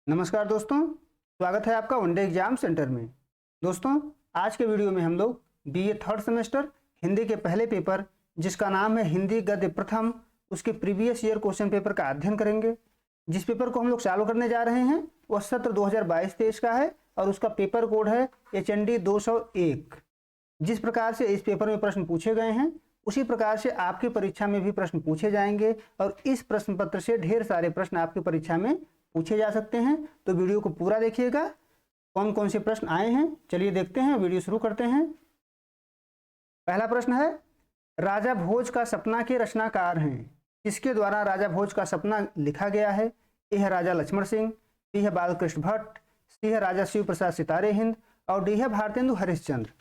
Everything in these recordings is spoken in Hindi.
नमस्कार दोस्तों, स्वागत है आपका वनडे एग्जाम सेंटर में। दोस्तों, आज के वीडियो में हम लोग बीए थर्ड सेमेस्टर हिंदी के पहले पेपर जिसका नाम है हिंदी गद्य प्रथम, उसके प्रीवियस ईयर क्वेश्चन पेपर का अध्ययन करेंगे। जिस पेपर को हम लोग चालू करने जा रहे हैं वह सत्र 2022-23 का है और उसका पेपर कोड है HND 201। जिस प्रकार से इस पेपर में प्रश्न पूछे गए हैं उसी प्रकार से आपकी परीक्षा में भी प्रश्न पूछे जाएंगे और इस प्रश्न पत्र से ढेर सारे प्रश्न आपकी परीक्षा में पूछे जा सकते हैं। तो वीडियो को पूरा देखिएगा, कौन कौन से प्रश्न आए हैं चलिए देखते हैं। वीडियो शुरू करते हैं। पहला प्रश्न है, राजा भोज का सपना के रचनाकार हैं। किसके द्वारा राजा भोज का सपना लिखा गया है? ए है राजा लक्ष्मण सिंह, बी है बालकृष्ण भट्ट, सी है राजा शिव प्रसाद सितारे हिंद और डी है भारतेंदु हरिश्चंद्र।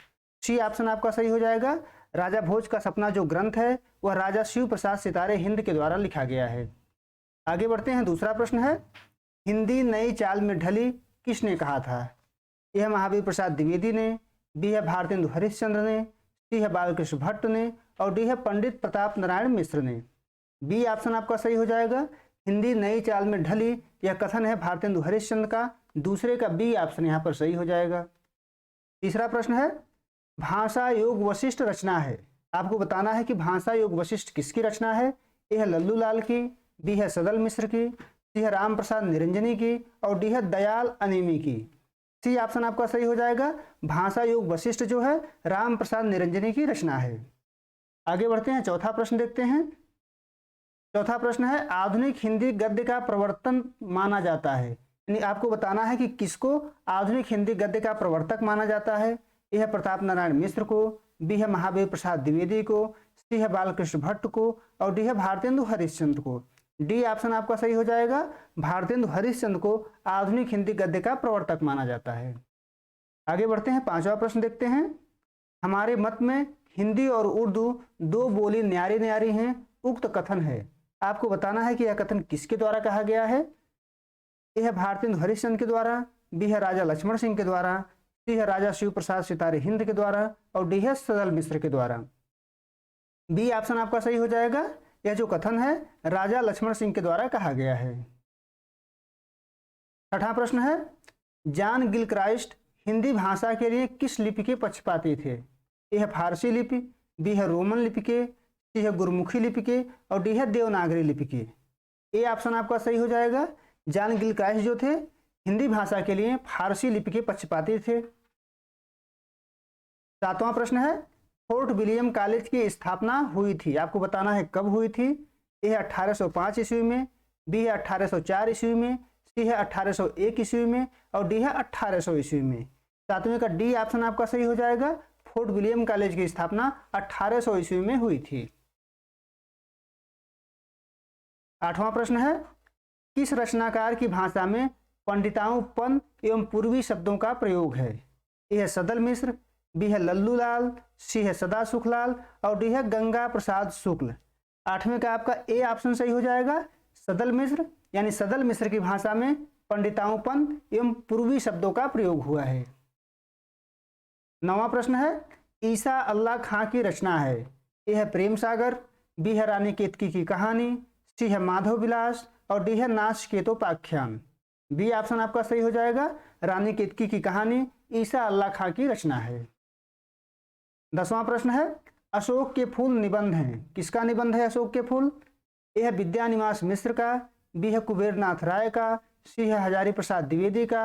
सी ऑप्शन आपका सही हो जाएगा। राजा भोज का सपना जो ग्रंथ है वह राजा शिव प्रसाद सितारे हिंद के द्वारा लिखा गया है। आगे बढ़ते हैं। दूसरा प्रश्न है, हिंदी नई चाल में ढली किसने कहा था? ए है महावीर प्रसाद द्विवेदी ने, बी है भारतेंदु हरिश्चंद्र ने, सी है बालकृष्ण भट्ट ने और डी है पंडित प्रताप नारायण मिश्र ने। बी ऑप्शन आपका सही हो जाएगा। हिंदी नई चाल में ढली यह कथन है भारतेंदु हरिश्चंद्र का, दूसरे का बी ऑप्शन यहाँ पर सही हो जाएगा। तीसरा प्रश्न है, भाषा योग वशिष्ठ रचना है। आपको बताना है कि भाषा योग वशिष्ठ किसकी रचना है? ए है लल्लू लाल की, बी है सदल मिश्र की, सी है राम प्रसाद निरंजनी की और डी है दयाल अनेमी की। सी ऑप्शन आपका सही हो जाएगा। भाषा योग वशिष्ठ जो है राम प्रसाद निरंजनी की रचना है। आगे बढ़ते हैं। चौथा प्रश्न देखते हैं। चौथा प्रश्न है, आधुनिक हिंदी गद्य का प्रवर्तन माना जाता है। यानी आपको बताना है कि किसको आधुनिक हिंदी गद्य का प्रवर्तक माना जाता है। ए है प्रताप नारायण मिश्र को, बी है महावीर प्रसाद द्विवेदी को, सी है बालकृष्ण भट्ट को और डी है भारतेंदु हरिश्चंद्र को। डी ऑप्शन आपका सही हो जाएगा। भारतेंदु हरिश्चंद्र को आधुनिक हिंदी गद्य का प्रवर्तक माना जाता है। आगे बढ़ते हैं। पांचवा प्रश्न देखते हैं। हमारे मत में हिंदी और उर्दू दो बोली न्यारी न्यारी हैं, उक्त कथन है। आपको बताना है कि यह कथन किसके द्वारा कहा गया है। ए है भारतेंदु हरिश्चंद्र के द्वारा, बी है राजा लक्ष्मण सिंह के द्वारा, सी है राजा शिव प्रसाद सितारे हिंद के द्वारा और डी है सदल मिश्र के द्वारा। बी ऑप्शन आपका सही हो जाएगा। यह जो कथन है राजा लक्ष्मण सिंह के द्वारा कहा गया है। छठा प्रश्न है, जॉन गिलक्राइस्ट हिंदी भाषा के लिए किस लिपि के पक्षपाती थे? ए है फारसी लिपि, बी है रोमन लिपि के, सी है गुरमुखी लिपि के और डी है देवनागरी लिपि के। ए ऑप्शन आपका सही हो जाएगा। जॉन गिलक्राइस्ट जो थे हिंदी भाषा के लिए फारसी लिपि के पक्षपाती थे। सातवां प्रश्न है, फोर्ट विलियम कॉलेज की स्थापना हुई थी। आपको बताना है कब हुई थी। ए है 1805 ईस्वी में, बी है 1804 ईस्वी में, सी है 1801 ईस्वी में और डी है 1800 ईस्वी में। सातवें का डी ऑप्शन आपका सही हो जाएगा। फोर्ट विलियम कॉलेज की स्थापना 1800 ईस्वी में हुई थी। आठवां प्रश्न है, किस रचनाकार की भाषा में पंडिताओं पन एवं पूर्वी शब्दों का प्रयोग है? ए है सदल मिश्र, बी है लल्लू लाल, सी है सदा सुखलाल और डी है गंगा प्रसाद शुक्ल। आठवें का आपका ए ऑप्शन सही हो जाएगा। सदल मिश्र यानी सदल मिश्र की भाषा में पंडिताऊपन एवं पूर्वी शब्दों का प्रयोग हुआ है। नवां प्रश्न है, ईसा अल्लाह खां की रचना है। ए है प्रेम सागर, बी है रानी केतकी की कहानी, सी है माधव विलास और डी है नाचकेतोपाख्यान। बी ऑप्शन आपका सही हो जाएगा। रानी केतकी की कहानी ईसा अल्लाह खां की रचना है। 10वां प्रश्न है, अशोक के फूल निबंध हैं। किसका निबंध है अशोक के फूल? ए है विद्यानिवास मिश्र का, बी है कुबेरनाथ राय का, सी है हजारी प्रसाद द्विवेदी का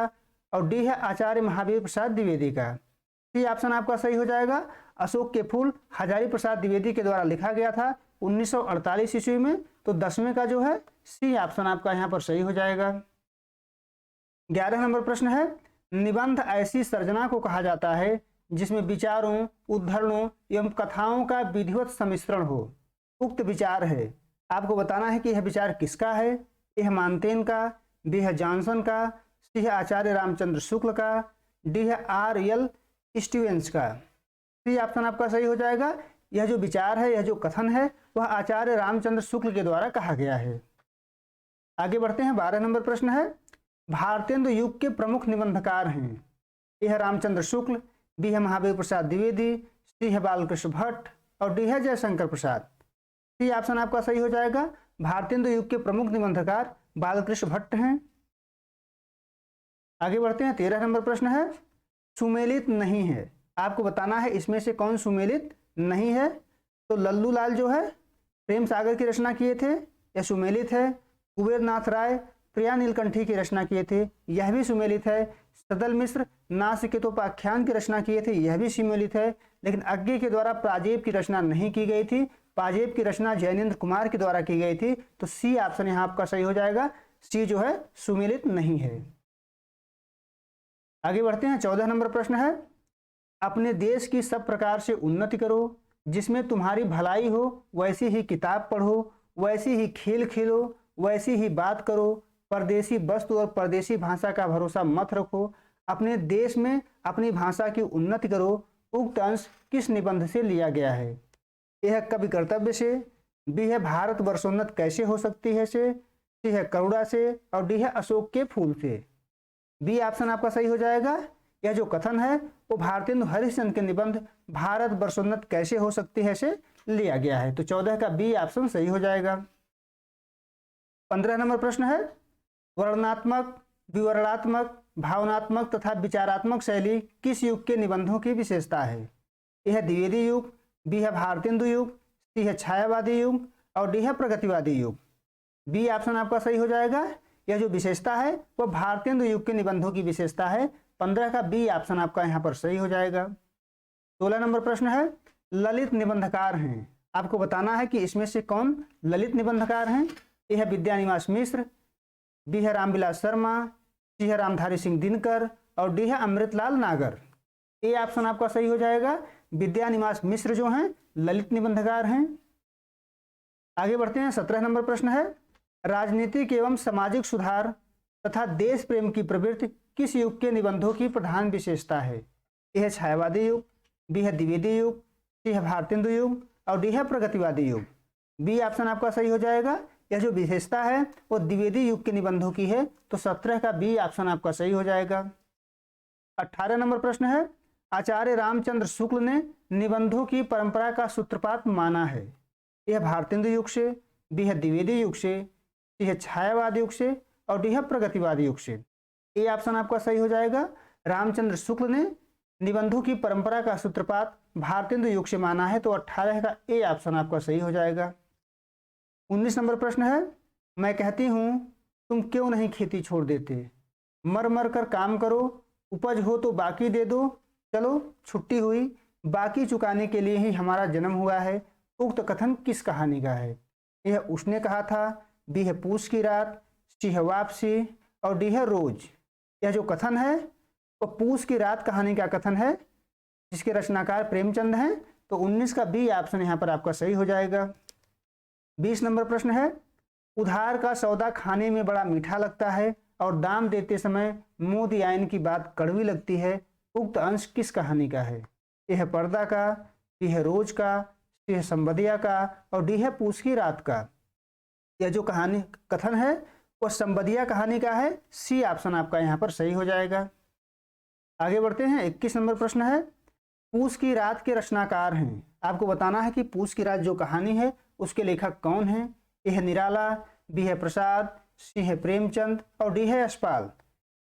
और डी है आचार्य महावीर प्रसाद द्विवेदी का। सी ऑप्शन आपका सही हो जाएगा। अशोक के फूल हजारी प्रसाद द्विवेदी के द्वारा लिखा गया था 1948 ईस्वी में। तो 10वें का जो है सी ऑप्शन आपका यहाँ पर सही हो जाएगा। 11 नंबर प्रश्न है, निबंध ऐसी सर्जना को कहा जाता है जिसमें विचारों, उद्धरणों एवं कथाओं का विधिवत सम्मिश्रण हो। उक्त विचार है। आपको बताना है कि यह विचार किसका है। ए है मानतेन का, बी है जॉनसन का, सी है आचार्य रामचंद्र शुक्ल का, डी है R.L. स्टीवेंस का। सी ऑप्शन आपका सही हो जाएगा। यह जो विचार है, यह जो कथन है वह आचार्य रामचंद्र शुक्ल के द्वारा कहा गया है। आगे बढ़ते हैं। 12 नंबर प्रश्न है, भारतेंदु युग के प्रमुख निबंधकार हैं। ए है रामचंद्र शुक्ल, बी है महावीर प्रसाद द्विवेदी, सी है बालकृष्ण भट्ट और डी है जयशंकर प्रसाद। सी ऑप्शन आपका सही हो जाएगा। भारतेंदु युग के प्रमुख निबंधकार बालकृष्ण भट्ट हैं। आगे बढ़ते हैं, 13 नंबर प्रश्न है सुमेलित नहीं है। आपको बताना है इसमें से कौन सुमेलित नहीं है। तो लल्लू लाल जो है प्रेम सागर की रचना किए थे, यह सुमेलित है। कुबेर नाथ राय प्रिया नीलकंठी की रचना किए थे, यह भी सुमेलित है। सदल मिश्र नासिकेतोपाख्यान की रचना किए थे, यह भी सुमेलित है। लेकिन अज्ञे के द्वारा प्राजेब की रचना नहीं की गई थी, पाजेब की रचना जैनेन्द्र कुमार के द्वारा की गई थी। तो सी ऑप्शन यहाँ आपका सही हो जाएगा, सी जो है सुमेलित नहीं है। आगे बढ़ते हैं, 14 नंबर प्रश्न है अपने देश की सब प्रकार से उन्नति करो, जिसमें तुम्हारी भलाई हो वैसी ही किताब पढ़ो, वैसी ही खेल खेलो, वैसी ही बात करो, परदेशी वस्तु और परदेशी भाषा का भरोसा मत रखो, अपने देश में अपनी भाषा की उन्नति करो। उक्त अंश किस निबंध से लिया गया है? यह है कवि कर्तव्य से, बी है भारत वर्षोन्नत कैसे हो सकती है से, सी है करुणा से, और डी है अशोक के फूल से। बी ऑप्शन आपका सही हो जाएगा। यह जो कथन है वो भारतेंदु हरिश्चंद्र के निबंध भारत वर्षोन्नत कैसे हो सकती है से लिया गया है। तो 14 का बी ऑप्शन सही हो जाएगा। 15 नंबर प्रश्न है वर्णनात्मक, विवरणात्मक, भावनात्मक तथा विचारात्मक शैली किस युग के निबंधों की विशेषता है? यह है द्विवेदी युग, बी है भारतेंदु युग, सी है छायावादी युग, और डी है प्रगतिवादी युग। बी ऑप्शन आपका सही हो जाएगा। यह जो विशेषता है वह भारतेंदु युग के निबंधों की विशेषता है। 15 का बी ऑप्शन आपका यहाँ पर सही हो जाएगा। 16 नंबर प्रश्न है ललित निबंधकार हैं। आपको बताना है कि इसमें से कौन ललित निबंधकार हैं। ए है विद्यानिवास मिश्र, बी है रामविलास शर्मा, सी है रामधारी सिंह दिनकर, और डी है अमृतलाल नागर। ए ऑप्शन आपका सही हो जाएगा। विद्यानिवास मिश्र जो हैं ललित निबंधकार हैं। आगे बढ़ते हैं, 17 नंबर प्रश्न है राजनीतिक एवं सामाजिक सुधार तथा देश प्रेम की प्रवृत्ति किस युग के निबंधों की प्रधान विशेषता है? यह है छायावादी युग, बी है द्विवेदी युग, सी है भारतेंदु युग, और डी है प्रगतिवादी युग। बी ऑप्शन आपका सही हो जाएगा। यह जो विशेषता है वो द्विवेदी युग के निबंधों की है। तो 17 का बी ऑप्शन आपका सही हो जाएगा। 18 नंबर प्रश्न है आचार्य रामचंद्र शुक्ल ने निबंधों की परंपरा का सूत्रपात माना है। यह भारतेंदु युग से, बी है द्विवेदी युग से, सी है छायावाद युग से, और डी है प्रगतिवादी युग से। ए ऑप्शन आपका सही हो जाएगा। रामचंद्र शुक्ल ने निबंधों की परंपरा का सूत्रपात भारतेंदु युग से माना है। तो 18 का ए ऑप्शन आपका सही हो जाएगा। 19 नंबर प्रश्न है मैं कहती हूं तुम क्यों नहीं खेती छोड़ देते, मर मर कर काम करो, उपज हो तो बाकी दे दो, चलो छुट्टी हुई, बाकी चुकाने के लिए ही हमारा जन्म हुआ है। उक्त कथन किस कहानी का है? यह उसने कहा था, बी है पूस की रात, सी है वापसी, और डी है रोज। यह जो कथन है वो पूस की रात कहानी का कथन है, जिसके रचनाकार प्रेमचंद हैं। तो 19 का बी ऑप्शन यहाँ पर आपका सही हो जाएगा। 20 नंबर प्रश्न है उधार का सौदा खाने में बड़ा मीठा लगता है और दाम देते समय मुंह दियाइन की बात कड़वी लगती है। उक्त अंश किस कहानी का है? यह है पर्दा का, सी है रोज का, सी है संबदिया का, और डी है पूस की रात का। यह जो कहानी कथन है वो संबदिया कहानी का है। सी ऑप्शन आपका यहाँ पर सही हो जाएगा। आगे बढ़ते हैं, 21 नंबर प्रश्न है पूस की रात के रचनाकार हैं। आपको बताना है कि पूस की रात जो कहानी है उसके लेखक कौन हैं। ए है निराला, बी है प्रसाद, सी है प्रेमचंद, और डी है यशपाल।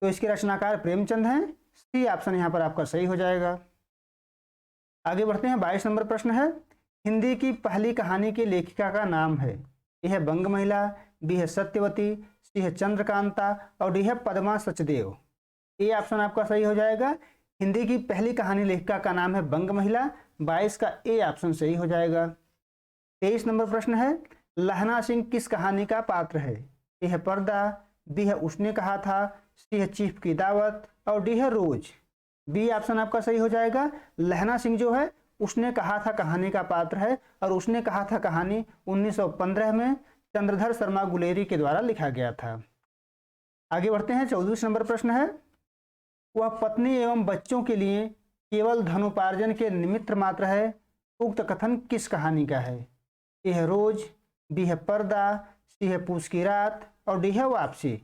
तो इसके रचनाकार प्रेमचंद हैं। सी ऑप्शन यहाँ पर आपका सही हो जाएगा। आगे बढ़ते हैं, 22 नंबर प्रश्न है हिंदी की पहली कहानी की लेखिका का नाम है। यह है बंग महिला, बी है सत्यवती, सी है चंद्रकांता, और डी है पद्मा सचदेव। ये ऑप्शन आपका सही हो जाएगा। हिंदी की पहली कहानी लेखिका का नाम है बंग महिला। 22 का ए ऑप्शन सही हो जाएगा। 23 नंबर प्रश्न है लहना सिंह किस कहानी का पात्र है? ए है पर्दा, बी है उसने कहा था, सी है चीफ की दावत, और डी है रोज। बी ऑप्शन आपका सही हो जाएगा। लहना सिंह जो है उसने कहा था कहानी का पात्र है, और उसने कहा था कहानी 1915 में चंद्रधर शर्मा गुलेरी के द्वारा लिखा गया था। आगे बढ़ते हैं, 24 नंबर प्रश्न है वह पत्नी एवं बच्चों के लिए केवल धनोपार्जन के निमित्त मात्र है। उक्त कथन किस कहानी का है? ए है रोज, बी है पर्दा, सी है पूस की रात, और डी है वापसी।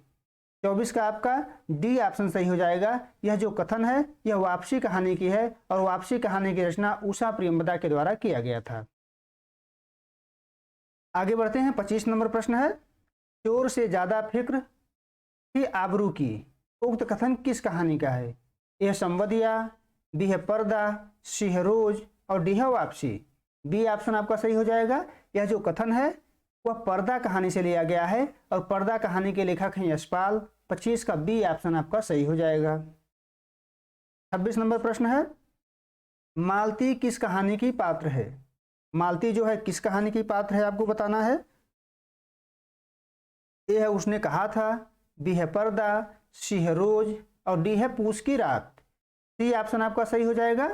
24 का आपका डी ऑप्शन सही हो जाएगा। यह जो कथन है यह वापसी कहानी की है, और वापसी कहानी की रचना उषा प्रियंवदा के द्वारा किया गया था। आगे बढ़ते हैं, 25 नंबर प्रश्न है चोर से ज्यादा फिक्र थी आबरू की। उक्त कथन किस कहानी का है? ए है संवदिया, बी है पर्दा, सी है रोज और डी है वापसी। बी ऑप्शन आपका सही हो जाएगा। यह जो कथन है वह पर्दा कहानी से लिया गया है और पर्दा कहानी के लेखक हैं यशपाल। 25 का बी ऑप्शन आपका सही हो जाएगा। 26 नंबर प्रश्न है, मालती किस कहानी की पात्र है? मालती जो है किस कहानी की पात्र है आपको बताना है। ए है उसने कहा था, बी है पर्दा, सी है रोज और डी है पूस की रात। सी ऑप्शन आपका सही हो जाएगा।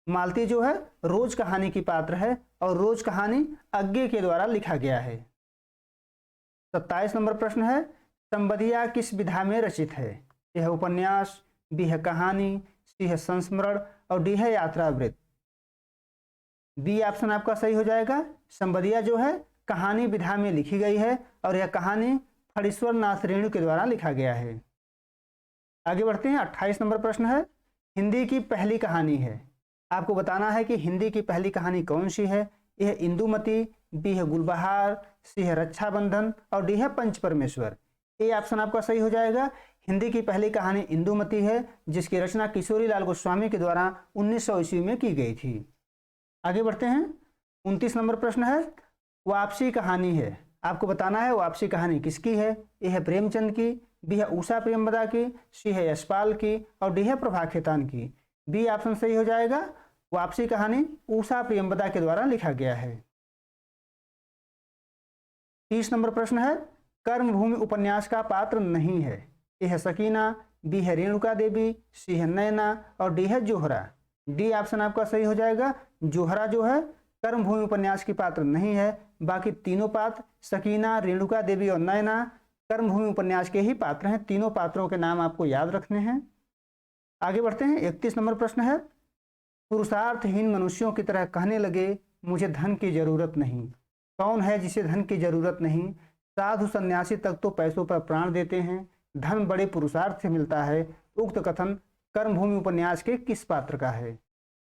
मालती जो है रोज कहानी की पात्र है और रोज कहानी अज्ञे के द्वारा लिखा गया है। 27 नंबर प्रश्न है, संबदिया किस विधा में रचित है? ए है उपन्यास, बी है कहानी, सी है संस्मरण और डी है यात्रावृत्त। बी ऑप्शन आपका सही हो जाएगा। संबदिया जो है कहानी विधा में लिखी गई है और यह कहानी फणीश्वर नाथ रेणु के द्वारा लिखा गया है। आगे बढ़ते हैं। 28 नंबर प्रश्न है, हिंदी की पहली कहानी है। आपको बताना है कि हिंदी की पहली कहानी कौन सी है। यह है इंदुमती, बी है गुलबहार, सी है रक्षाबंधन और डी है पंच परमेश्वर। ए ऑप्शन आपका सही हो जाएगा। हिंदी की पहली कहानी इंदुमती है जिसकी रचना किशोरी लाल गोस्वामी के द्वारा 1900 ईस्वी में की गई थी। आगे बढ़ते हैं। 29 नंबर प्रश्न है, वापसी कहानी है। आपको बताना है वापसी कहानी किसकी है। ए है प्रेमचंद की, बी है उषा प्रेमवदा की, सी है यशपाल की और डी है प्रभा खेतान की। बी ऑप्शन सही हो जाएगा। वापसी कहानी उषा प्रेमवदा के द्वारा लिखा गया है। 30 नंबर प्रश्न है, कर्मभूमि उपन्यास का पात्र नहीं है। ए है सकीना, बी है रेणुका देवी, सी है नैना और डी है जोहरा। डी ऑप्शन आपका सही हो जाएगा। जोहरा जो है कर्मभूमि उपन्यास की पात्र नहीं है। बाकी तीनों पात्र सकीना, रेणुका देवी और नैना कर्मभूमि उपन्यास के ही पात्र हैं। तीनों पात्रों के नाम आपको याद रखने हैं। आगे बढ़ते हैं। 31 नंबर प्रश्न है, पुरुषार्थहीन मनुष्यों की तरह कहने लगे मुझे धन की जरूरत नहीं। कौन है जिसे धन की जरूरत नहीं? साधु सन्यासी तक तो पैसों पर प्राण देते हैं, धन बड़े पुरुषार्थ से मिलता है। उक्त कथन कर्मभूमि उपन्यास के किस पात्र का है?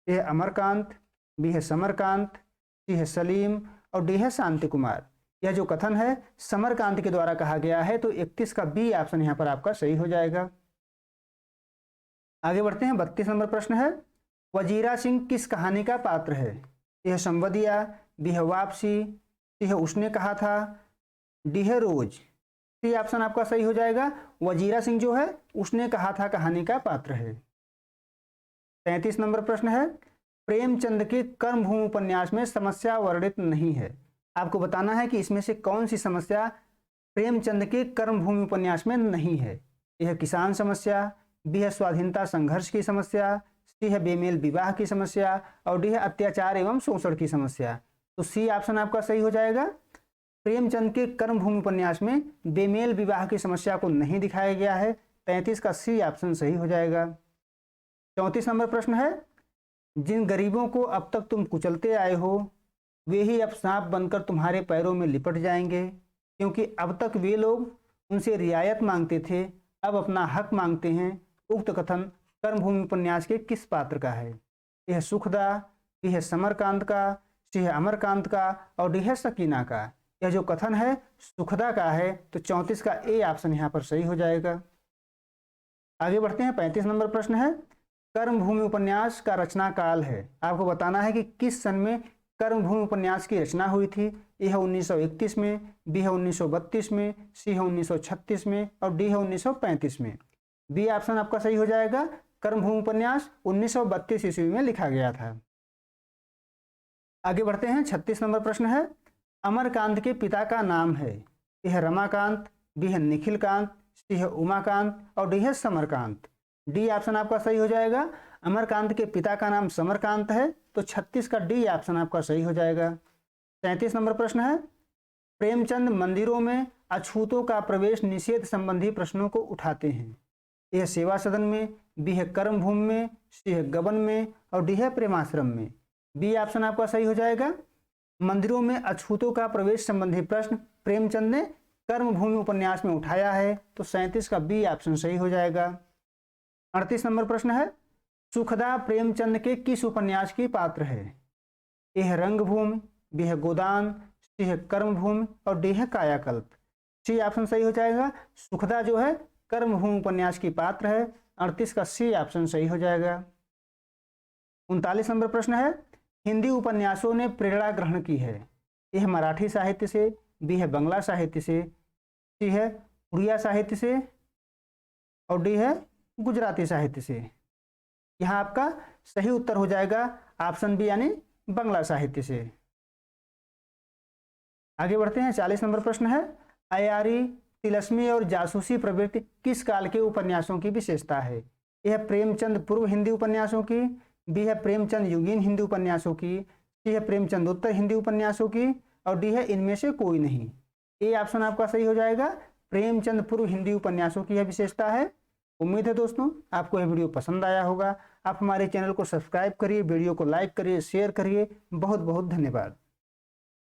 ए है अमरकांत, बी है समरकांत, सी है सलीम और डी है शांति कुमार। यह जो कथन है समरकांत के द्वारा कहा गया है, तो 31 का बी ऑप्शन यहाँ पर आपका सही हो जाएगा। आगे बढ़ते हैं। 32 नंबर प्रश्न है, वजीरा सिंह किस कहानी का पात्र है? यह संवदिया, बी है वापसी, सी है उसने कहा था, डी है रोज। सी ऑप्शन आपका सही हो जाएगा। वजीरा सिंह जो है उसने कहा था कहानी का पात्र है। 33 नंबर प्रश्न है, प्रेमचंद के कर्मभूमि उपन्यास में समस्या वर्णित नहीं है। आपको बताना है कि इसमें से कौन सी समस्या प्रेमचंद के कर्मभूमि उपन्यास में नहीं है। यह किसान समस्या, बी है स्वाधीनता संघर्ष की समस्या, सी है बेमेल विवाह की समस्या और डी है अत्याचार एवं शोषण की समस्या। तो सी ऑप्शन आपका सही हो जाएगा। प्रेमचंद के कर्मभूमि उपन्यास में बेमेल विवाह की समस्या को नहीं दिखाया गया है। 33 का सी ऑप्शन सही हो जाएगा। 34 नंबर प्रश्न है, जिन गरीबों को अब तक तुम कुचलते आए हो वे ही अब सांप बनकर तुम्हारे पैरों में लिपट जाएंगे, क्योंकि अब तक वे लोग उनसे रियायत मांगते थे, अब अपना हक मांगते हैं। उक्त कथन कर्मभूमि उपन्यास के किस पात्र का है? यह सुखदा, बी है समरकांत का, सी है अमरकांत का और डी है सकीना का। यह जो कथन है सुखदा का है, तो 34 का ए ऑप्शन यहाँ पर सही हो जाएगा। आगे बढ़ते हैं। 35 नंबर प्रश्न है, कर्मभूमि उपन्यास का रचना काल है। आपको बताना है कि किस सन में कर्मभूमि उपन्यास की रचना हुई थी। ए है 1931 में, बी है 1932 में, सी है 1936 में और डी है 1935 में। बी ऑप्शन आपका सही हो जाएगा। कर्मभूमि उपन्यास 1932 ईस्वी में लिखा गया था। आगे बढ़ते हैं। 36 नंबर प्रश्न है, अमरकांत के पिता का नाम है। ए है रमाकांत, बी है निखिलकांत, सी है उमाकांत और डी है समरकांत। डी ऑप्शन आपका सही हो जाएगा। अमरकांत के पिता का नाम समरकांत है, तो 36 का डी ऑप्शन आपका सही हो जाएगा। 37 नंबर प्रश्न है, प्रेमचंद मंदिरों में अछूतों का प्रवेश निषेध संबंधी प्रश्नों को उठाते हैं। यह सेवा सदन में, बी है कर्मभूमि में, सी है गबन में और डी है प्रेमाश्रम में। बी ऑप्शन आपका सही हो जाएगा। मंदिरों में अछूतों का प्रवेश संबंधी प्रश्न प्रेमचंद ने कर्मभूमि उपन्यास में उठाया है, तो 37 का बी ऑप्शन सही हो जाएगा। 38 नंबर प्रश्न है, सुखदा प्रेमचंद के किस उपन्यास की पात्र है? ए है रंगभूमि, बी है गोदान, सी है कर्मभूमि और डी है कायाकल्प। सी ऑप्शन सही हो जाएगा। सुखदा जो है कर्मभूमि उपन्यास की पात्र है। 38 का सी ऑप्शन सही हो जाएगा। 39 नंबर प्रश्न है, हिंदी उपन्यासों ने प्रेरणा ग्रहण की है। ए है मराठी साहित्य से, बी है बंगला साहित्य से, सी है उड़िया साहित्य से और डी है गुजराती साहित्य से। यहाँ आपका सही उत्तर हो जाएगा ऑप्शन बी यानी बंगला साहित्य से। आगे बढ़ते हैं। 40 नंबर प्रश्न है, अयारी, तिलस्मी और जासूसी प्रवृत्ति किस काल के उपन्यासों की विशेषता है। यह है प्रेमचंद पूर्व हिंदी उपन्यासों की, बी है प्रेमचंद युगीन हिंदी उपन्यासों की, सी है प्रेमचंदोत्तर हिंदी उपन्यासों की और डी है इनमें से कोई नहीं। ए ऑप्शन आपका सही हो जाएगा, प्रेमचंद पूर्व हिंदी उपन्यासों की यह विशेषता है। उम्मीद है दोस्तों आपको यह वीडियो पसंद आया होगा। आप हमारे चैनल को सब्सक्राइब करिए, वीडियो को लाइक करिए, शेयर करिए। बहुत बहुत धन्यवाद।